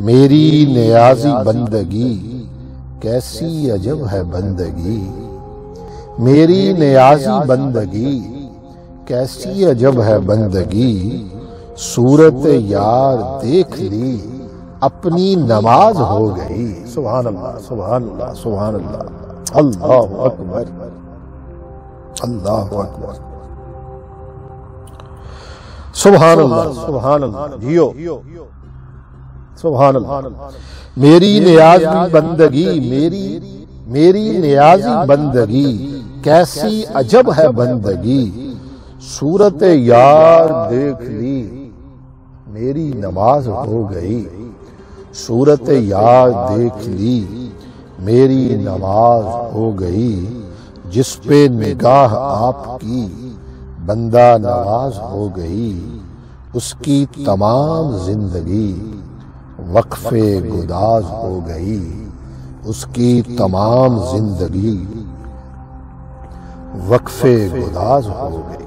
میری نیازی بندگی کیسی عجب ہے بندگی، میری نیازی بندگی کیسی عجب ہے بندگی، صورت یار دیکھ لی اپنی نماز ہو گئی۔ سبحان اللہ سبحان اللہ سبحان اللہ، اللہ اکبر اللہ اکبر، سبحان اللہ سبحان اللہ، جیو سبحان اللہ۔ میری نیازی بندگی، میری نیازی بندگی کیسی عجب ہے بندگی، صورت یار دیکھ لی میری نماز ہو گئی، صورت یار دیکھ لی میری نماز ہو گئی، جس پہ نگاہ آپ کی بندہ نواز ہو گئی، اس کی تمام زندگی وقف گداز ہو گئی، اس کی تمام زندگی وقف گداز ہو گئی۔